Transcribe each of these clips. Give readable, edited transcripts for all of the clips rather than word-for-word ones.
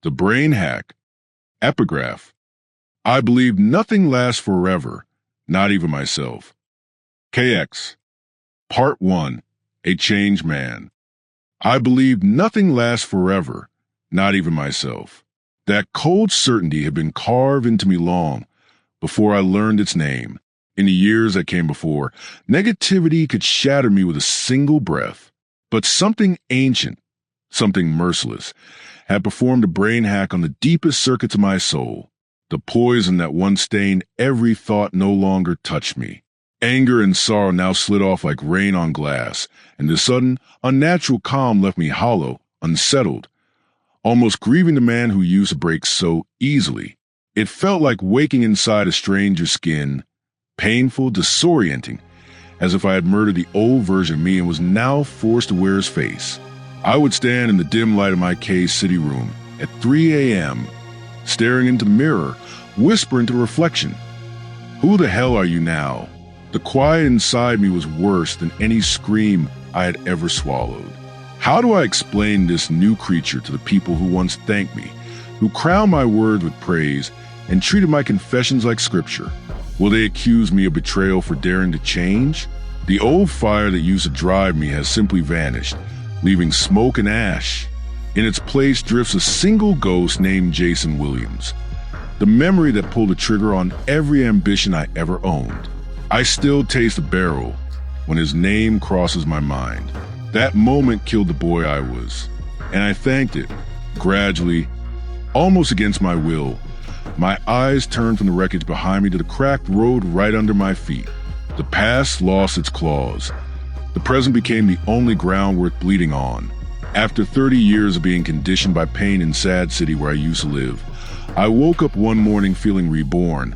The Brain Hack. Epigraph. I believe nothing lasts forever, not even myself. KX. Part 1. A Changed Man. I believe nothing lasts forever, not even myself. That cold certainty had been carved into me long before I learned its name. In the years that came before, negativity could shatter me with a single breath. But something ancient, something merciless, had performed a brain hack on the deepest circuits of my soul. The poison that once stained every thought no longer touched me. Anger and sorrow now slid off like rain on glass, and the sudden, unnatural calm left me hollow, unsettled, almost grieving the man who used to break so easily. It felt like waking inside a stranger's skin, painful, disorienting, as if I had murdered the old version of me and was now forced to wear his face. I would stand in the dim light of my K-City room at 3 a.m., staring into the mirror, whispering to the reflection, "Who the hell are you now?" The quiet inside me was worse than any scream I had ever swallowed. How do I explain this new creature to the people who once thanked me, who crowned my words with praise and treated my confessions like scripture? Will they accuse me of betrayal for daring to change? The old fire that used to drive me has simply vanished, leaving smoke and ash. In its place drifts a single ghost named Jason Williams, the memory that pulled the trigger on every ambition I ever owned. I still taste the barrel when his name crosses my mind. That moment killed the boy I was, and I thanked it. Gradually, almost against my will, my eyes turned from the wreckage behind me to the cracked road right under my feet. The past lost its claws. The present became the only ground worth bleeding on. After 30 years of being conditioned by pain in Sad City where I used to live, I woke up one morning feeling reborn,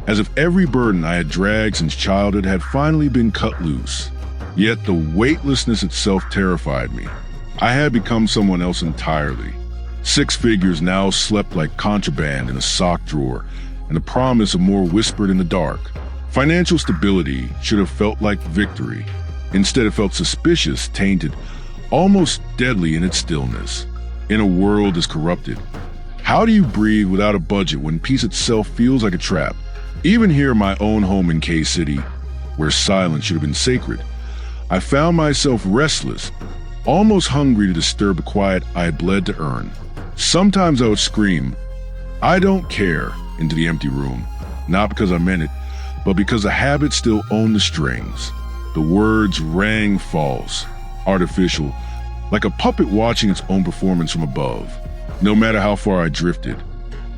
as if every burden I had dragged since childhood had finally been cut loose. Yet the weightlessness itself terrified me. I had become someone else entirely. 6 figures now slept like contraband in a sock drawer, and the promise of more whispered in the dark. Financial stability should have felt like victory. Instead, it felt suspicious, tainted, almost deadly in its stillness. In a world as corrupted, how do you breathe without a budget when peace itself feels like a trap? Even here in my own home in K-City, where silence should have been sacred, I found myself restless, almost hungry to disturb the quiet I had bled to earn. Sometimes I would scream, "I don't care," into the empty room, not because I meant it, but because the habit still owned the strings. The words rang false, artificial, like a puppet watching its own performance from above. No matter how far I drifted,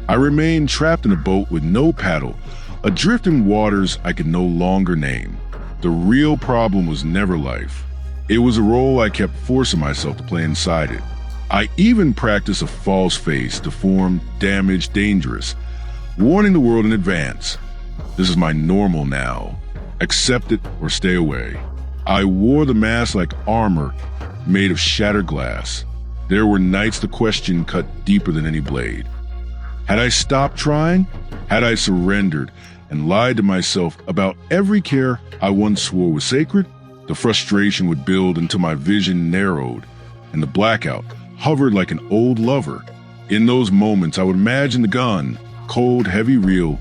I remained trapped in a boat with no paddle, adrift in waters I could no longer name. The real problem was never life. It was a role I kept forcing myself to play inside it. I even practiced a false face, deformed, damaged, dangerous, warning the world in advance. This is my normal now. Accept it or stay away. I wore the mask like armor made of shattered glass. There were nights the question cut deeper than any blade. Had I stopped trying? Had I surrendered and lied to myself about every care I once swore was sacred? The frustration would build until my vision narrowed and the blackout hovered like an old lover. In those moments, I would imagine the gun, cold, heavy reel,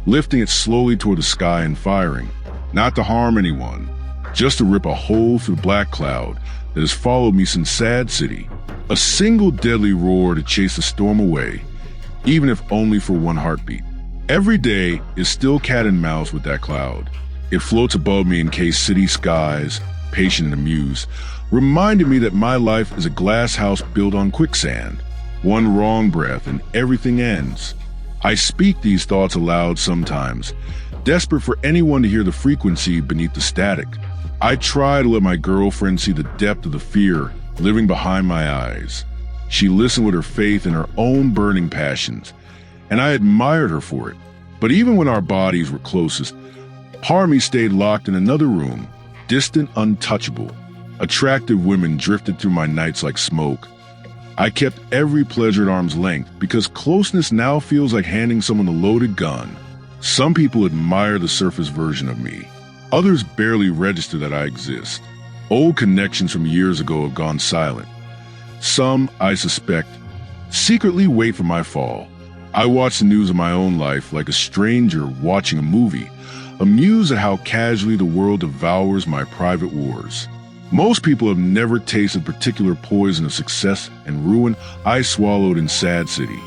lifting it slowly toward the sky and firing, not to harm anyone, just to rip a hole through the black cloud that has followed me since Sad City. A single deadly roar to chase the storm away, even if only for one heartbeat. Every day is still cat and mouse with that cloud. It floats above me in K-City skies, patient and amused, reminding me that my life is a glass house built on quicksand. One wrong breath and everything ends. I speak these thoughts aloud sometimes, desperate for anyone to hear the frequency beneath the static. I try to let my girlfriend see the depth of the fear living behind my eyes. She listened with her faith in her own burning passions, and I admired her for it. But even when our bodies were closest, part of me stayed locked in another room, distant, untouchable. Attractive women drifted through my nights like smoke. I kept every pleasure at arm's length because closeness now feels like handing someone a loaded gun. Some people admire the surface version of me. Others barely register that I exist. Old connections from years ago have gone silent. Some, I suspect, secretly wait for my fall. I watch the news of my own life like a stranger watching a movie, amused at how casually the world devours my private wars. Most people have never tasted particular poison of success and ruin I swallowed in Sad City.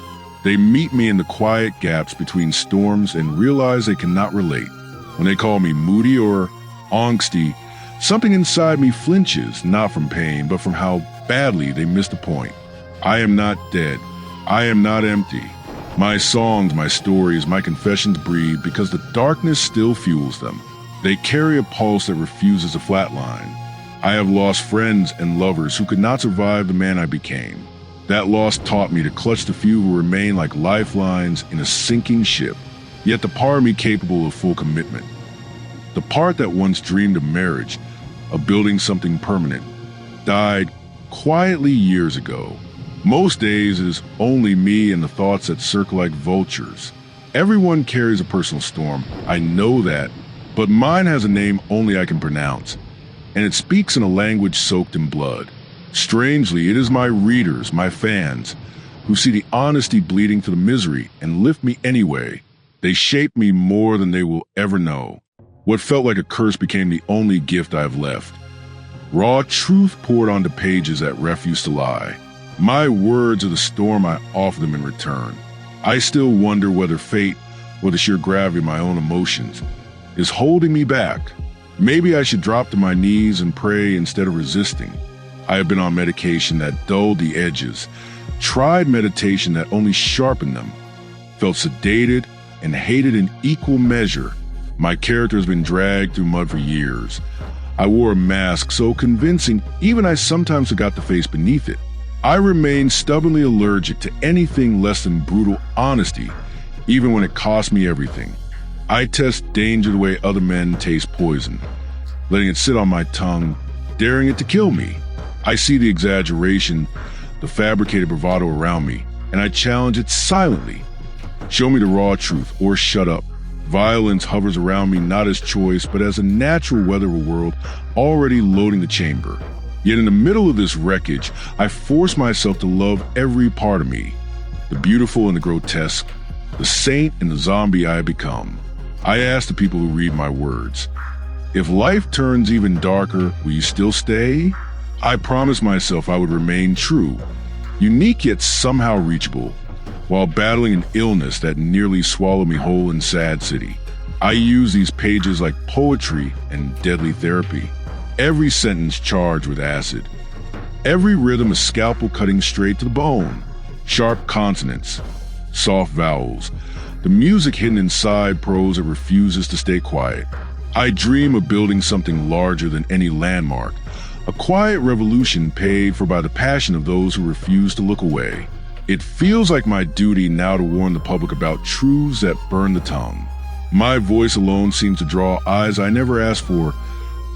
They meet me in the quiet gaps between storms and realize they cannot relate. When they call me moody or angsty, something inside me flinches, not from pain, but from how badly they missed the point. I am not dead. I am not empty. My songs, my stories, my confessions breathe because the darkness still fuels them. They carry a pulse that refuses to flatline. I have lost friends and lovers who could not survive the man I became. That loss taught me to clutch the few who remain like lifelines in a sinking ship, yet the part of me capable of full commitment. The part that once dreamed of marriage, of building something permanent, died quietly years ago. Most days it is only me and the thoughts that circle like vultures. Everyone carries a personal storm, I know that, but mine has a name only I can pronounce, and it speaks in a language soaked in blood. Strangely, it is my readers, my fans, who see the honesty bleeding through the misery and lift me anyway. They shape me more than they will ever know. What felt like a curse became the only gift I have left. Raw truth poured onto pages that refuse to lie. My words are the storm I offer them in return. I still wonder whether fate, or the sheer gravity of my own emotions, is holding me back. Maybe I should drop to my knees and pray instead of resisting. I have been on medication that dulled the edges, tried meditation that only sharpened them, felt sedated and hated in equal measure. My character has been dragged through mud for years. I wore a mask so convincing even I sometimes forgot the face beneath it. I remain stubbornly allergic to anything less than brutal honesty, even when it costs me everything. I test danger the way other men taste poison, letting it sit on my tongue, daring it to kill me. I see the exaggeration, the fabricated bravado around me, and I challenge it silently. Show me the raw truth or shut up. Violence hovers around me not as choice, but as a natural weather of a world already loading the chamber. Yet in the middle of this wreckage, I force myself to love every part of me, the beautiful and the grotesque, the saint and the zombie I have become. I ask the people who read my words, if life turns even darker, will you still stay? I promised myself I would remain true, unique yet somehow reachable, while battling an illness that nearly swallowed me whole in Sad City. I use these pages like poetry and deadly therapy. Every sentence charged with acid. Every rhythm a scalpel cutting straight to the bone. Sharp consonants, soft vowels, the music hidden inside prose that refuses to stay quiet. I dream of building something larger than any landmark, a quiet revolution paid for by the passion of those who refuse to look away. It feels like my duty now to warn the public about truths that burn the tongue. My voice alone seems to draw eyes I never asked for,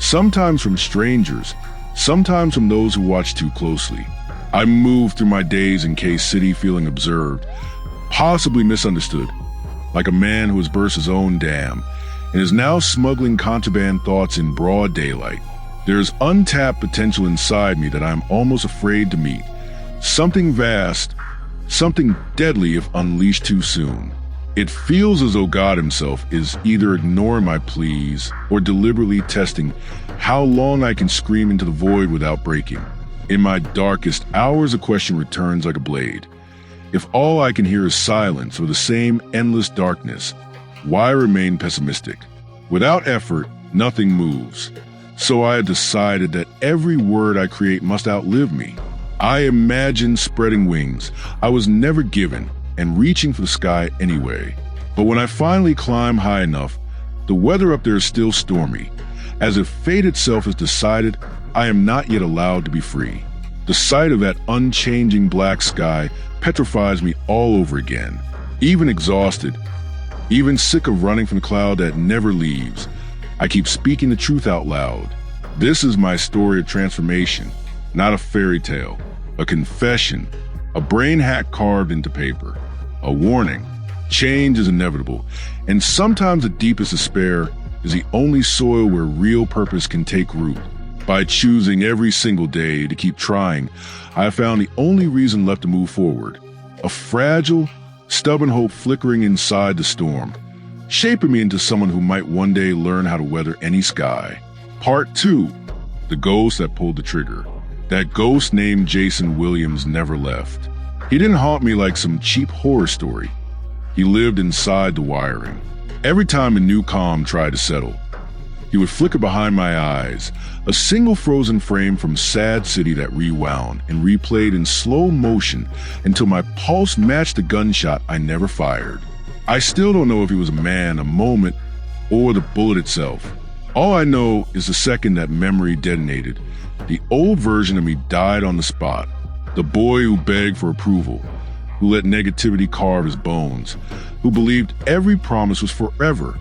sometimes from strangers, sometimes from those who watch too closely. I move through my days in Case City feeling observed, possibly misunderstood, like a man who has burst his own dam and is now smuggling contraband thoughts in broad daylight. There is untapped potential inside me that I am almost afraid to meet. Something vast, something deadly if unleashed too soon. It feels as though God himself is either ignoring my pleas or deliberately testing how long I can scream into the void without breaking. In my darkest hours, a question returns like a blade. If all I can hear is silence or the same endless darkness, why remain pessimistic? Without effort, nothing moves. So I had decided that every word I create must outlive me. I imagined spreading wings I was never given and reaching for the sky anyway. But when I finally climb high enough, the weather up there is still stormy. As if fate itself has decided I am not yet allowed to be free. The sight of that unchanging black sky petrifies me all over again. Even exhausted, even sick of running from the cloud that never leaves, I keep speaking the truth out loud. This is my story of transformation, not a fairy tale, a confession, a brain hack carved into paper, a warning. Change is inevitable, and sometimes the deepest despair is the only soil where real purpose can take root. By choosing every single day to keep trying, I have found the only reason left to move forward. a fragile, stubborn hope flickering inside the storm, shaping me into someone who might one day learn how to weather any sky. Part 2. The ghost that pulled the trigger. That ghost named Jason Williams never left. He didn't haunt me like some cheap horror story. He lived inside the wiring. Every time a new calm tried to settle, he would flicker behind my eyes, a single frozen frame from Sad City that rewound and replayed in slow motion until my pulse matched the gunshot I never fired. I still don't know if he was a man, a moment, or the bullet itself. All I know is the second that memory detonated, the old version of me died on the spot. The boy who begged for approval, who let negativity carve his bones, who believed every promise was forever.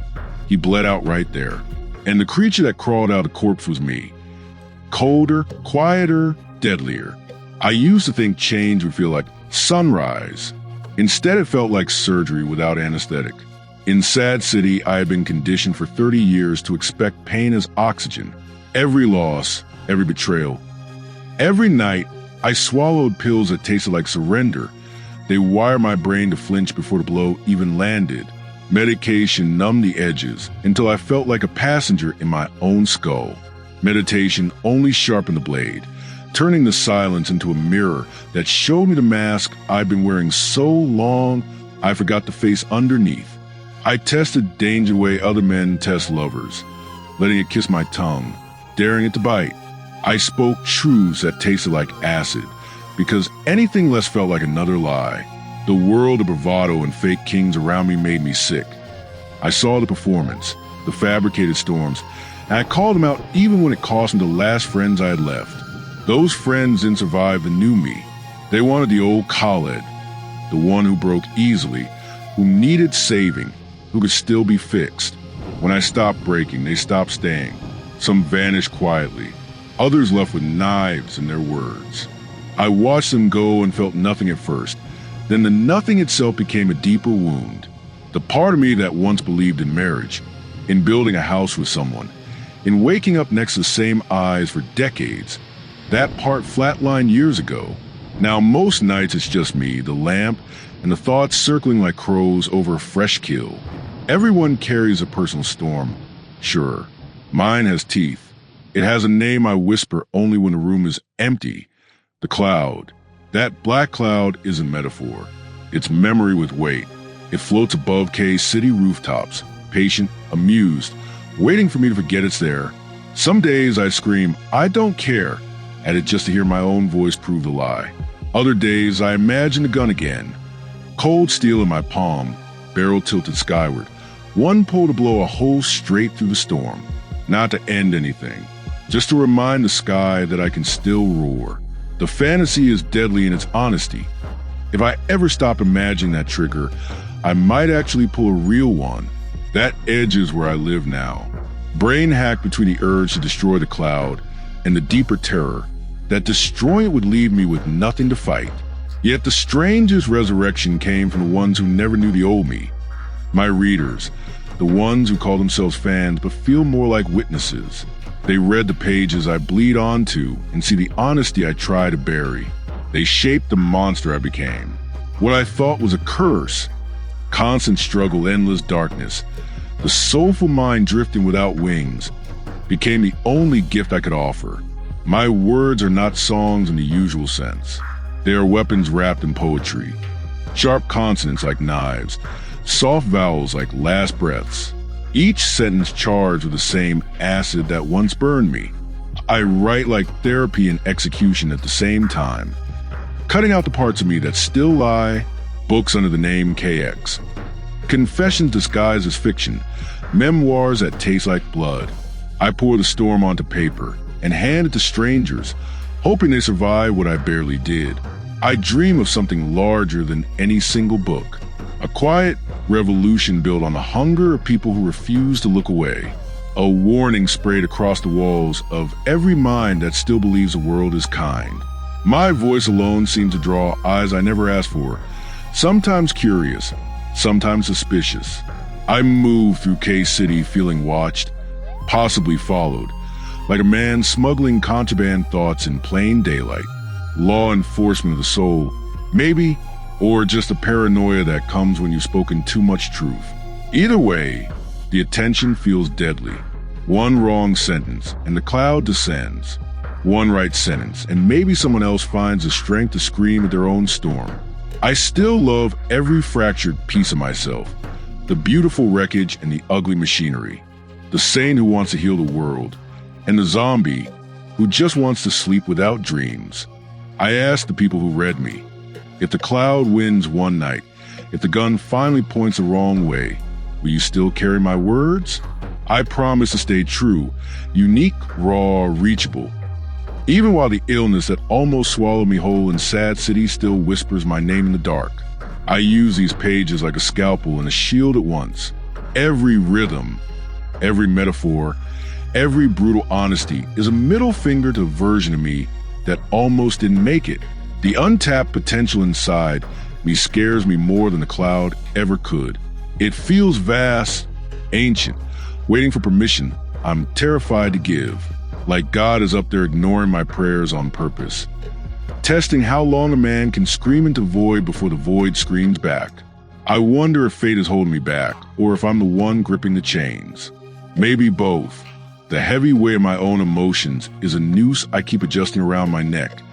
He bled out right there. And the creature that crawled out of the corpse was me. Colder, quieter, deadlier. I used to think change would feel like sunrise. Instead, it felt like surgery without anesthetic. In Sad City, I had been conditioned for 30 years to expect pain as oxygen. Every loss, every betrayal. Every night, I swallowed pills that tasted like surrender. They wired my brain to flinch before the blow even landed. Medication numbed the edges until I felt like a passenger in my own skull. Meditation only sharpened the blade, turning the silence into a mirror that showed me the mask I'd been wearing so long I forgot the face underneath. I tested danger the way other men test lovers, letting it kiss my tongue, daring it to bite. I spoke truths that tasted like acid, because anything less felt like another lie. The world of bravado and fake kings around me made me sick. I saw the performance, the fabricated storms, and I called them out even when it cost me the last friends I had left. Those friends didn't survive the new me. They wanted the old Khaled, the one who broke easily, who needed saving, who could still be fixed. When I stopped breaking, they stopped staying. Some vanished quietly, others left with knives in their words. I watched them go and felt nothing at first. Then the nothing itself became a deeper wound. The part of me that once believed in marriage, in building a house with someone, in waking up next to the same eyes for decades, that part flatlined years ago. Now most nights it's just me, the lamp, and the thoughts circling like crows over a fresh kill. Everyone carries a personal storm, sure. Mine has teeth. It has a name I whisper only when the room is empty. The cloud. That black cloud isn't metaphor. It's memory with weight. It floats above K City rooftops, patient, amused, waiting for me to forget it's there. Some days I scream, I don't care, at it just to hear my own voice prove the lie. Other days I imagine the gun again. Cold steel in my palm, barrel tilted skyward. One pull to blow a hole straight through the storm. Not to end anything, just to remind the sky that I can still roar. The fantasy is deadly in its honesty. If I ever stop imagining that trigger, I might actually pull a real one. That edge is where I live now. Brain hacked between the urge to destroy the cloud and the deeper terror that destroying it would leave me with nothing to fight. Yet the strangest resurrection came from the ones who never knew the old me. My readers, the ones who call themselves fans but feel more like witnesses. They read the pages I bleed onto and see the honesty I try to bury. They shaped the monster I became. What I thought was a curse, constant struggle, endless darkness, the soulful mind drifting without wings, became the only gift I could offer. My words are not songs in the usual sense. They are weapons wrapped in poetry. Sharp consonants like knives, soft vowels like last breaths. Each sentence charged with the same acid that once burned me. I write like therapy and execution at the same time, cutting out the parts of me that still lie, books under the name KX. Confessions disguised as fiction, memoirs that taste like blood. I pour the storm onto paper and hand it to strangers, hoping they survive what I barely did. I dream of something larger than any single book. A quiet revolution built on the hunger of people who refuse to look away. A warning sprayed across the walls of every mind that still believes the world is kind. My voice alone seemed to draw eyes I never asked for, sometimes curious, sometimes suspicious. I moved through K-City feeling watched, possibly followed, like a man smuggling contraband thoughts in plain daylight. Law enforcement of the soul, maybe, or just a paranoia that comes when you've spoken too much truth. Either way, the attention feels deadly. One wrong sentence, and the cloud descends. One right sentence, and maybe someone else finds the strength to scream at their own storm. I still love every fractured piece of myself, the beautiful wreckage and the ugly machinery, the saint who wants to heal the world, and the zombie who just wants to sleep without dreams. I asked the people who read me, if the cloud wins one night, if the gun finally points the wrong way, will you still carry my words? I promise to stay true, unique, raw, reachable. Even while the illness that almost swallowed me whole in Sad City still whispers my name in the dark, I use these pages like a scalpel and a shield at once. Every rhythm, every metaphor, every brutal honesty is a middle finger to a version of me that almost didn't make it. The untapped potential inside me scares me more than the cloud ever could. It feels vast, ancient, waiting for permission I'm terrified to give. Like God is up there ignoring my prayers on purpose, testing how long a man can scream into void before the void screams back. I wonder if fate is holding me back, or if I'm the one gripping the chains. Maybe both. The heavy weight of my own emotions is a noose I keep adjusting around my neck,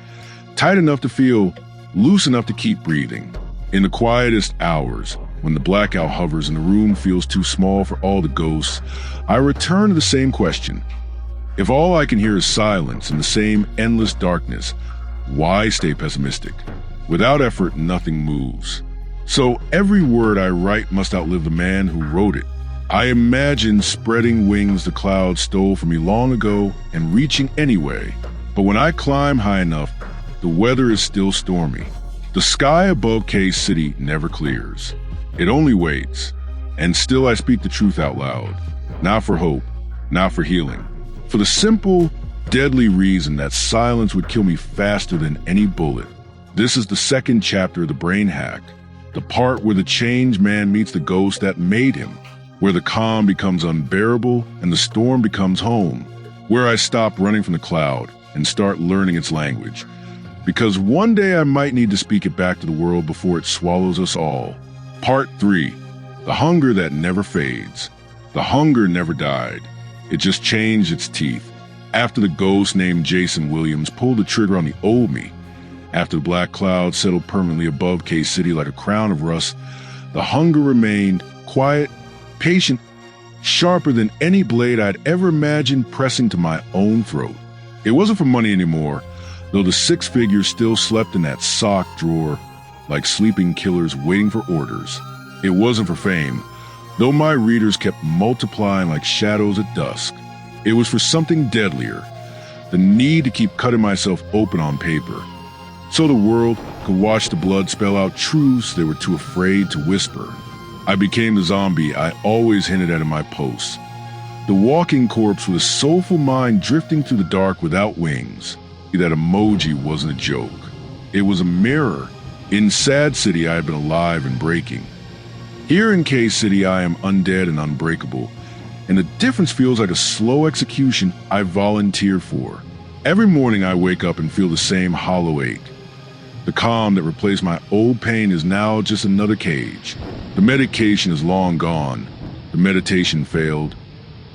tight enough to feel, loose enough to keep breathing. In the quietest hours, when the blackout hovers and the room feels too small for all the ghosts, I return to the same question. If all I can hear is silence and the same endless darkness, why stay pessimistic? Without effort, nothing moves. So every word I write must outlive the man who wrote it. I imagine spreading wings the clouds stole from me long ago and reaching anyway. But when I climb high enough, the weather is still stormy. The sky above K-City never clears. It only waits. And still I speak the truth out loud. Not for hope, not for healing. For the simple, deadly reason that silence would kill me faster than any bullet. This is the second chapter of the brain hack. The part where the changed man meets the ghost that made him. Where the calm becomes unbearable and the storm becomes home. Where I stop running from the cloud and start learning its language. Because one day I might need to speak it back to the world before it swallows us all. Part 3. The hunger that never fades. The hunger never died. It just changed its teeth. After the ghost named Jason Williams pulled the trigger on the old me, after the black cloud settled permanently above K-City like a crown of rust, the hunger remained quiet, patient, sharper than any blade I'd ever imagined pressing to my own throat. It wasn't for money anymore, though the six figures still slept in that sock drawer like sleeping killers waiting for orders. It wasn't for fame, though my readers kept multiplying like shadows at dusk. It was for something deadlier, the need to keep cutting myself open on paper, so the world could watch the blood spell out truths they were too afraid to whisper. I became the zombie I always hinted at in my posts, the walking corpse with a soulful mind drifting through the dark without wings. That emoji wasn't a joke. It was a mirror. In Sad City, I had been alive and breaking. Here in K-City, I am undead and unbreakable, and the difference feels like a slow execution I volunteer for. Every morning I wake up and feel the same hollow ache. The calm that replaced my old pain is now just another cage. The medication is long gone. The meditation failed.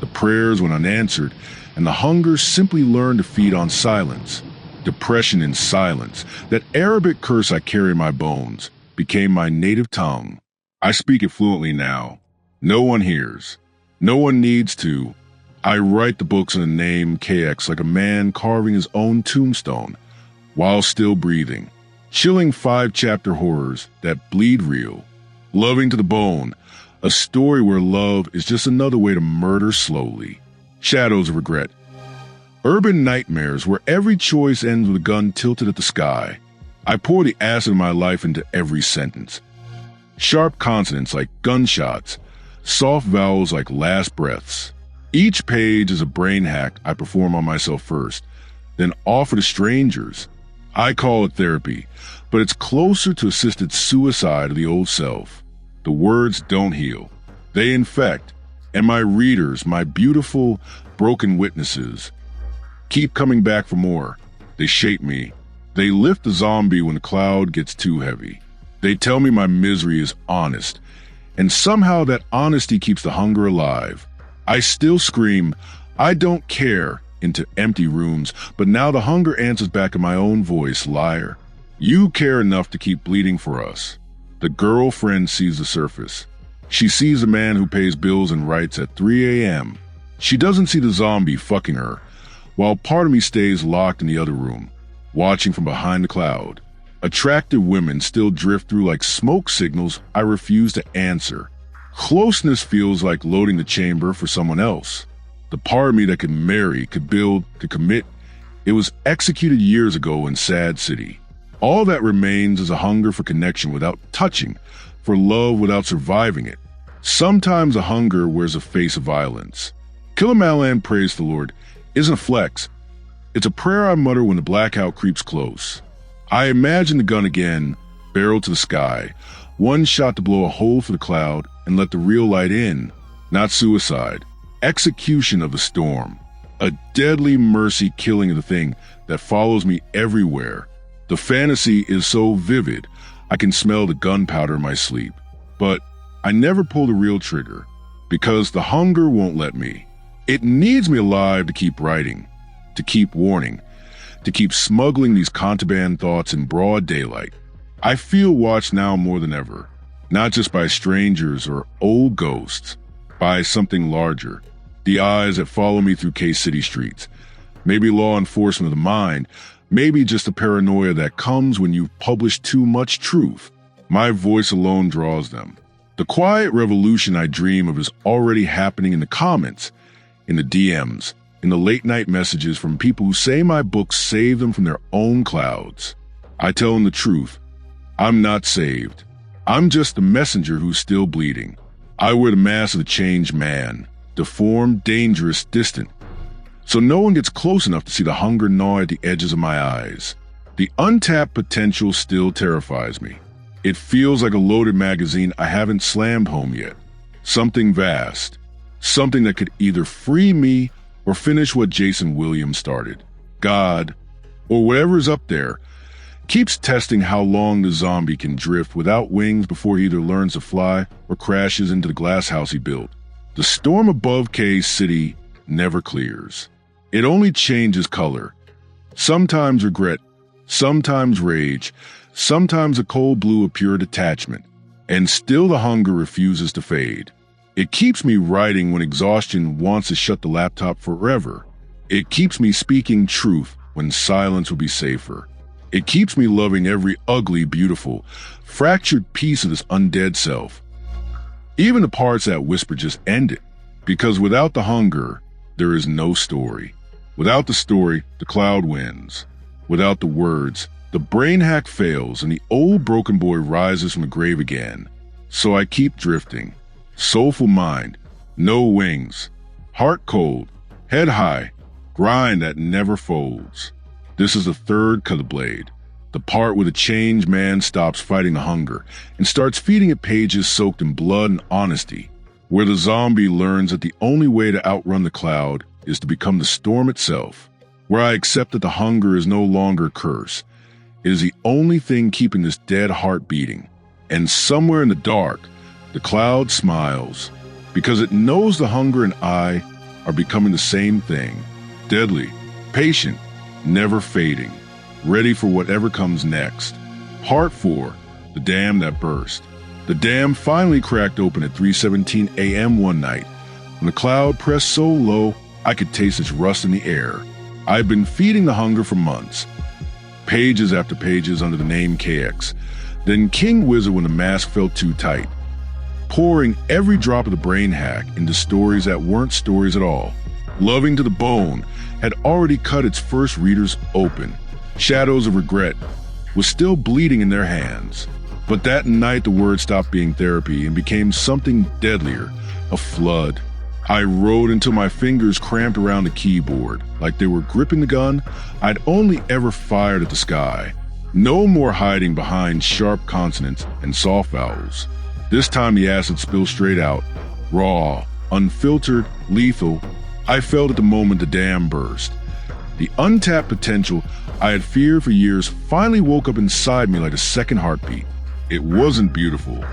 The prayers went unanswered, and the hunger simply learned to feed on silence. Depression in silence, that Arabic curse I carry in my bones, became my native tongue. I speak it fluently now. No one hears. No one needs to. I write the books in the name KX like a man carving his own tombstone, while still breathing. Chilling 5-chapter horrors that bleed real. Loving to the bone, a story where love is just another way to murder slowly. Shadows of regret. Urban nightmares where every choice ends with a gun tilted at the sky. I pour the acid of my life into every sentence. Sharp consonants like gunshots, soft vowels like last breaths. Each page is a brain hack I perform on myself first, then offer to strangers. I call it therapy, but it's closer to assisted suicide of the old self. The words don't heal. They infect, and my readers, my beautiful, broken witnesses, keep coming back for more. They shape me. They lift the zombie when the cloud gets too heavy. They tell me my misery is honest, and somehow that honesty keeps the hunger alive. I still scream, "I don't care," into empty rooms, but now the hunger answers back in my own voice, "Liar. You care enough to keep bleeding for us." The girlfriend sees the surface. She sees a man who pays bills and writes at 3 a.m. She doesn't see the zombie fucking her, while part of me stays locked in the other room, watching from behind the cloud. Attractive women still drift through like smoke signals I refuse to answer. Closeness feels like loading the chamber for someone else. The part of me that could marry, could build, could commit, it was executed years ago in Sad City. All that remains is a hunger for connection without touching, for love without surviving it. Sometimes a hunger wears a face of violence. Killer Malan prays the Lord isn't a flex. It's a prayer I mutter when the blackout creeps close. I imagine the gun again, barrel to the sky, one shot to blow a hole for the cloud and let the real light in. Not suicide, execution of the storm. A deadly mercy killing of the thing that follows me everywhere. The fantasy is so vivid, I can smell the gunpowder in my sleep. But I never pull the real trigger, because the hunger won't let me. It needs me alive to keep writing, to keep warning, to keep smuggling these contraband thoughts in broad daylight. I feel watched now more than ever, not just by strangers or old ghosts, by something larger. The eyes that follow me through K-City streets. Maybe law enforcement of the mind, maybe just the paranoia that comes when you've published too much truth. My voice alone draws them. The quiet revolution I dream of is already happening in the comments, in the DMs, in the late-night messages from people who say my books save them from their own clouds. I tell them the truth. I'm not saved. I'm just the messenger who's still bleeding. I wear the mask of the changed man, deformed, dangerous, distant. So no one gets close enough to see the hunger gnaw at the edges of my eyes. The untapped potential still terrifies me. It feels like a loaded magazine I haven't slammed home yet. Something vast. Something that could either free me or finish what Jason Williams started. God, or whatever's up there, keeps testing how long the zombie can drift without wings before he either learns to fly or crashes into the glass house he built. The storm above K-City never clears. It only changes color. Sometimes regret, sometimes rage, sometimes a cold blue of pure detachment. And still the hunger refuses to fade. It keeps me writing when exhaustion wants to shut the laptop forever. It keeps me speaking truth when silence would be safer. It keeps me loving every ugly, beautiful, fractured piece of this undead self. Even the parts that whisper just end it. Because without the hunger, there is no story. Without the story, the cloud wins. Without the words, the brain hack fails and the old broken boy rises from the grave again. So I keep drifting. Soulful mind, no wings, heart cold, head high, grind that never folds. This is the third cut of the blade, the part where the changed man stops fighting the hunger and starts feeding it pages soaked in blood and honesty, where the zombie learns that the only way to outrun the cloud is to become the storm itself, where I accept that the hunger is no longer a curse. It is the only thing keeping this dead heart beating. And somewhere in the dark, the cloud smiles, because it knows the hunger and I are becoming the same thing, deadly, patient, never fading, ready for whatever comes next. Part 4, the dam that burst. The dam finally cracked open at 3:17 a.m. one night, when the cloud pressed so low I could taste its rust in the air. I'd been feeding the hunger for months, pages after pages under the name KX, then King Wizard when the mask felt too tight, pouring every drop of the brain hack into stories that weren't stories at all. Loving to the Bone had already cut its first readers open. Shadows of Regret was still bleeding in their hands. But that night the word stopped being therapy and became something deadlier, a flood. I wrote until my fingers cramped around the keyboard, like they were gripping the gun I'd only ever fired at the sky. No more hiding behind sharp consonants and soft vowels. This time the acid spilled straight out, raw, unfiltered, lethal. I felt at the moment the dam burst. The untapped potential I had feared for years finally woke up inside me like a second heartbeat. It wasn't beautiful.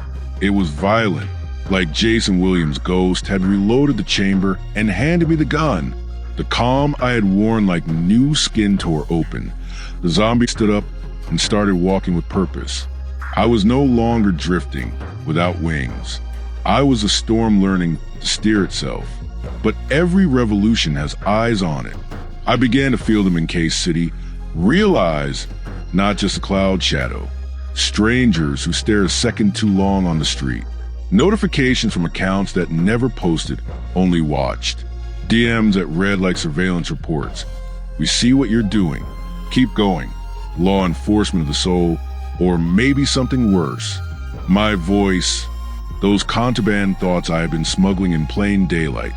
It was violent, like Jason Williams' ghost had reloaded the chamber and handed me the gun. The calm I had worn like new skin tore open. The zombie stood up and started walking with purpose. I was no longer drifting without wings. I was a storm learning to steer itself. But every revolution has eyes on it. I began to feel them in Case City, realize not just a cloud shadow, strangers who stare a second too long on the street, notifications from accounts that never posted, only watched, DMs that read like surveillance reports. We see what you're doing. Keep going. Law enforcement of the soul, or maybe something worse. My voice, those contraband thoughts I had been smuggling in plain daylight,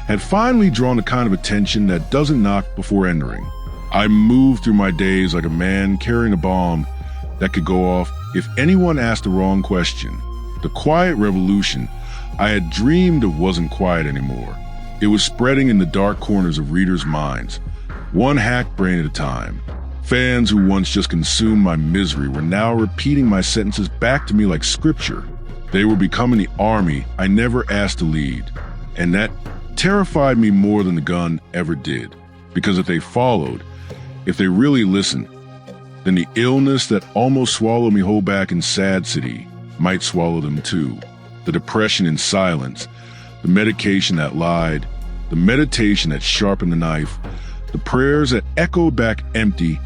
had finally drawn the kind of attention that doesn't knock before entering. I moved through my days like a man carrying a bomb that could go off if anyone asked the wrong question. The quiet revolution I had dreamed of wasn't quiet anymore. It was spreading in the dark corners of readers' minds, one hack brain at a time. Fans who once just consumed my misery were now repeating my sentences back to me like scripture. They were becoming the army I never asked to lead, and that terrified me more than the gun ever did. Because if they followed, if they really listened, then the illness that almost swallowed me whole back in Sad City might swallow them too. The depression in silence, the medication that lied, the meditation that sharpened the knife, the prayers that echoed back empty.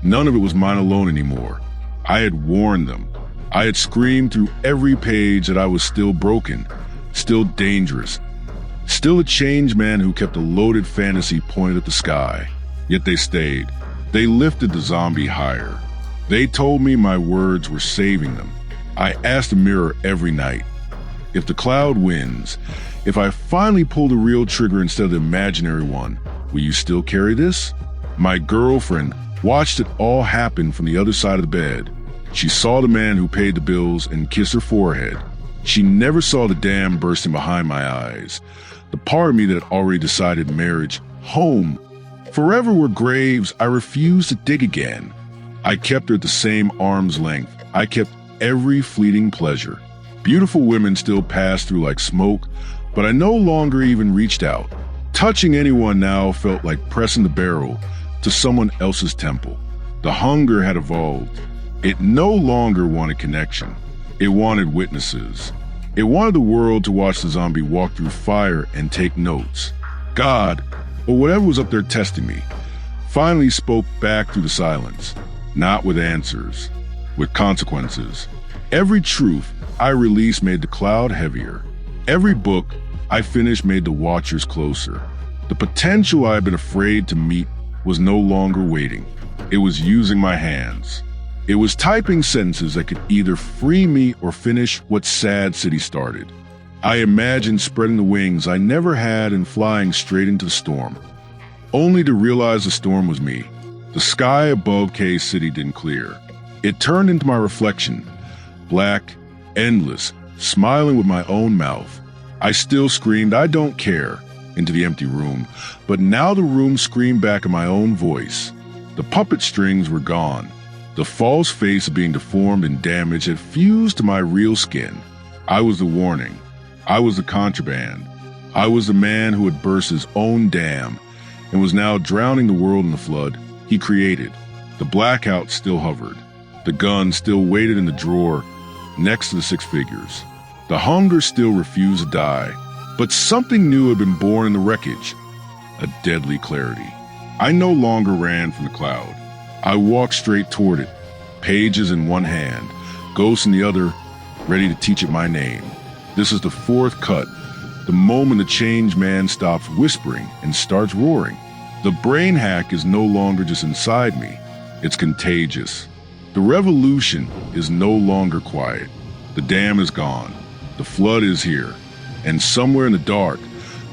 None of it was mine alone anymore. I had warned them. I had screamed through every page that I was still broken, still dangerous, still a changed man who kept a loaded fantasy pointed at the sky. Yet they stayed. They lifted the zombie higher. They told me my words were saving them. I asked the mirror every night, if the cloud wins, if I finally pull the real trigger instead of the imaginary one, will you still carry this? My girlfriend watched it all happen from the other side of the bed. She saw the man who paid the bills and kissed her forehead. She never saw the dam bursting behind my eyes. The part of me that had already decided marriage, home, forever were graves I refused to dig again. I kept her at the same arm's length. I kept every fleeting pleasure. Beautiful women still passed through like smoke, but I no longer even reached out. Touching anyone now felt like pressing the barrel to someone else's temple. The hunger had evolved. It no longer wanted connection. It wanted witnesses. It wanted the world to watch the zombie walk through fire and take notes. God, or whatever was up there testing me, finally spoke back through the silence, not with answers, with consequences. Every truth I released made the cloud heavier. Every book I finished made the watchers closer. The potential I had been afraid to meet was no longer waiting. It was using my hands. It was typing sentences that could either free me or finish what Sad City started. I imagined spreading the wings I never had and flying straight into the storm, only to realize the storm was me. The sky above Case City didn't clear. It turned into my reflection, black, endless, smiling with my own mouth. I still screamed, "I don't care," into the empty room, but now the room screamed back in my own voice. The puppet strings were gone. The false face of being deformed and damaged had fused to my real skin. I was the warning. I was the contraband. I was the man who had burst his own dam and was now drowning the world in the flood he created. The blackout still hovered. The gun still waited in the drawer next to the six figures. The hunger still refused to die, but something new had been born in the wreckage, a deadly clarity. I no longer ran from the cloud. I walked straight toward it, pages in one hand, ghosts in the other, ready to teach it my name. This is the fourth cut, the moment the changed man stops whispering and starts roaring. The brain hack is no longer just inside me, it's contagious. The revolution is no longer quiet. The dam is gone. The flood is here. And somewhere in the dark,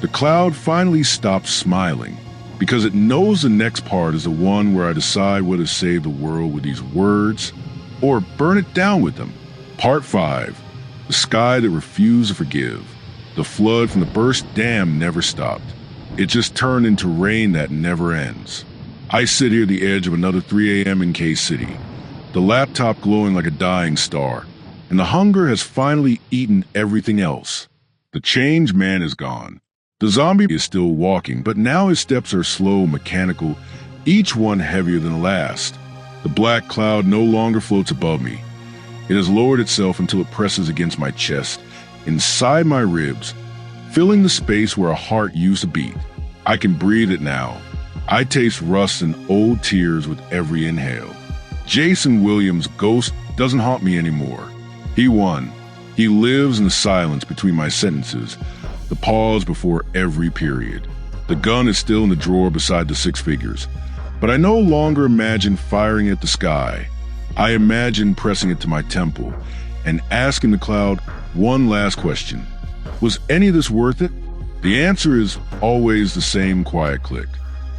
the cloud finally stops smiling, because it knows the next part is the one where I decide whether to save the world with these words or burn it down with them. Part 5. The sky that refused to forgive. The flood from the burst dam never stopped. It just turned into rain that never ends. I sit here at the edge of another 3 a.m. in Case City, the laptop glowing like a dying star. and the hunger has finally eaten everything else. The changed man is gone. The zombie is still walking, but now his steps are slow, mechanical, each one heavier than the last. The black cloud no longer floats above me. It has lowered itself until it presses against my chest, inside my ribs, filling the space where a heart used to beat. I can breathe it now. I taste rust and old tears with every inhale. Jason Williams' ghost doesn't haunt me anymore. He won. He lives in the silence between my sentences, the pause before every period. The gun is still in the drawer beside the six figures, but I no longer imagine firing at the sky. I imagine pressing it to my temple and asking the cloud one last question. Was any of this worth it? The answer is always the same quiet click.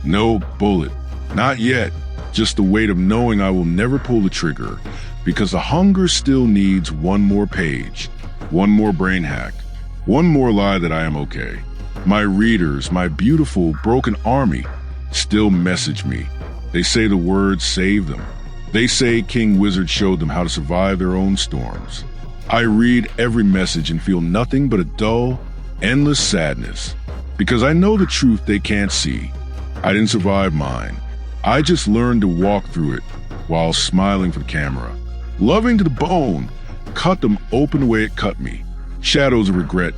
No bullet. Not yet. Just the weight of knowing I will never pull the trigger, because the hunger still needs one more page, one more brain hack, one more lie that I am okay. My readers, my beautiful, broken army, still message me. They say the words saved them. They say King Wizard showed them how to survive their own storms. I read every message and feel nothing but a dull, endless sadness, because I know the truth they can't see. I didn't survive mine. I just learned to walk through it while smiling for the camera. Loving to the bone, cut them open the way it cut me. Shadows of regret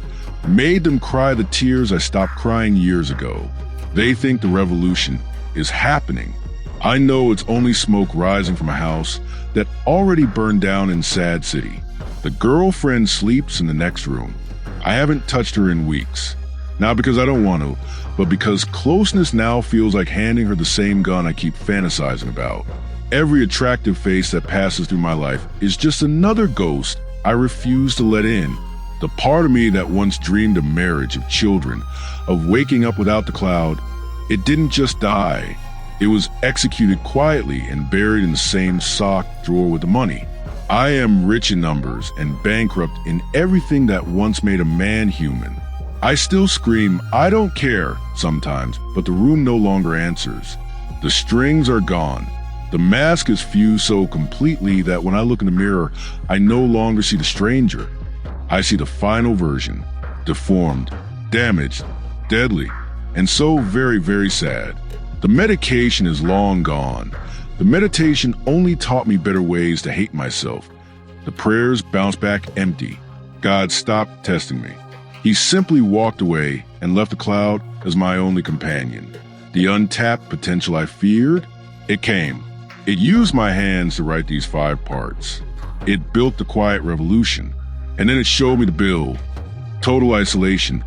made them cry the tears I stopped crying years ago. They think the revolution is happening. I know it's only smoke rising from a house that already burned down in Sad City. The girlfriend sleeps in the next room. I haven't touched her in weeks. Not because I don't want to, but because closeness now feels like handing her the same gun I keep fantasizing about. Every attractive face that passes through my life is just another ghost I refuse to let in. The part of me that once dreamed of marriage, of children, of waking up without the cloud, it didn't just die. It was executed quietly and buried in the same sock drawer with the money. I am rich in numbers and bankrupt in everything that once made a man human. I still scream, I don't care, sometimes, but the room no longer answers. The strings are gone. The mask is fused so completely that when I look in the mirror, I no longer see the stranger. I see the final version, deformed, damaged, deadly, and so very, very sad. The medication is long gone. The meditation only taught me better ways to hate myself. The prayers bounced back empty. God stopped testing me. He simply walked away and left the cloud as my only companion. The untapped potential I feared, it came. It used my hands to write these 5 parts. It built the quiet revolution, and then it showed me the build. Total isolation,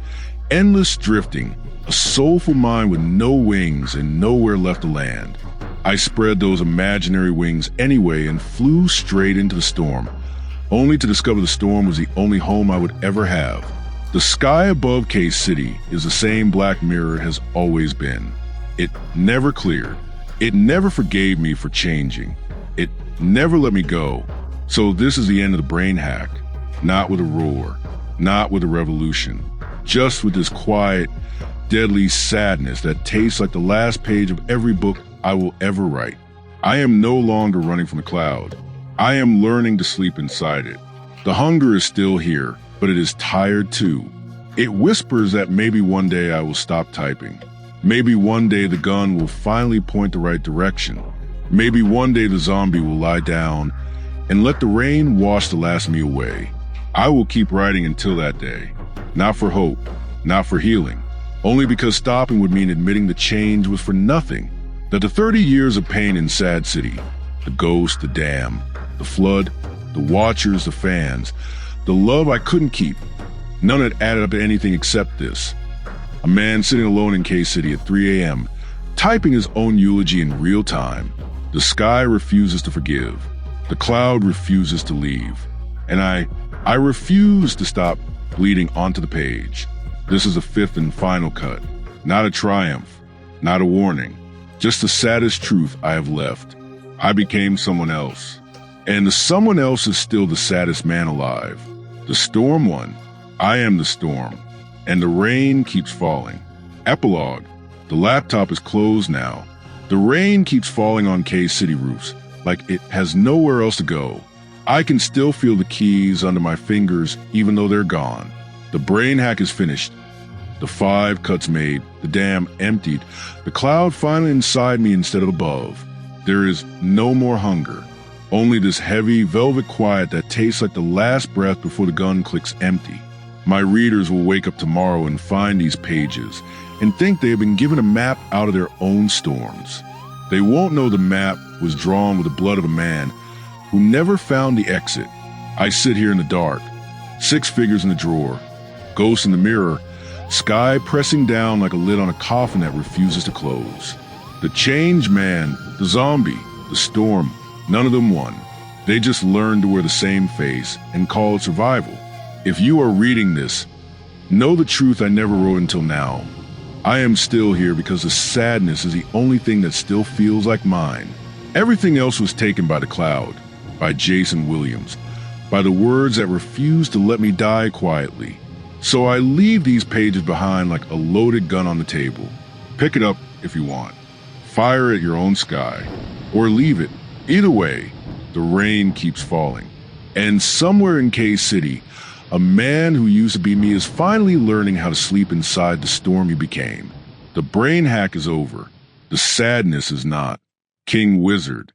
endless drifting, a soulful mind with no wings and nowhere left to land. I spread those imaginary wings anyway and flew straight into the storm, only to discover the storm was the only home I would ever have. The sky above K-City is the same black mirror it has always been. It never cleared. It never forgave me for changing. It never let me go. So this is the end of the brain hack. Not with a roar, not with a revolution, just with this quiet, deadly sadness that tastes like the last page of every book I will ever write. I am no longer running from the cloud. I am learning to sleep inside it. The hunger is still here, but it is tired too. It whispers that maybe one day I will stop typing. Maybe one day the gun will finally point the right direction. Maybe one day the zombie will lie down and let the rain wash the last me away. I will keep writing until that day. Not for hope, not for healing. Only because stopping would mean admitting the change was for nothing. That the 30 years of pain in Sad City, the ghost, the dam, the flood, the watchers, the fans, the love I couldn't keep, none had added up to anything except this. A man sitting alone in K-City at 3 a.m., typing his own eulogy in real time. The sky refuses to forgive. The cloud refuses to leave. And I refuse to stop bleeding onto the page. This is the 5th and final cut. Not a triumph, not a warning. Just the saddest truth I have left. I became someone else. And the someone else is still the saddest man alive. The storm one. I am the storm. And the rain keeps falling. Epilogue. The laptop is closed now. The rain keeps falling on K-City roofs, like it has nowhere else to go. I can still feel the keys under my fingers even though they're gone. The brain hack is finished. The 5 cuts made, the dam emptied, the cloud finally inside me instead of above. There is no more hunger, only this heavy, velvet quiet that tastes like the last breath before the gun clicks empty. My readers will wake up tomorrow and find these pages and think they have been given a map out of their own storms. They won't know the map was drawn with the blood of a man who never found the exit. I sit here in the dark, 6 figures in the drawer, ghosts in the mirror, sky pressing down like a lid on a coffin that refuses to close. The changed man, the zombie, the storm, none of them won. They just learned to wear the same face and call it survival. If you are reading this, know the truth I never wrote until now. I am still here because the sadness is the only thing that still feels like mine. Everything else was taken by the cloud, by Jason Williams, by the words that refused to let me die quietly. So I leave these pages behind like a loaded gun on the table. Pick it up if you want. Fire at your own sky. Or leave it. Either way, the rain keeps falling. And somewhere in K-City, a man who used to be me is finally learning how to sleep inside the storm he became. The brain hack is over. The sadness is not. King Wizard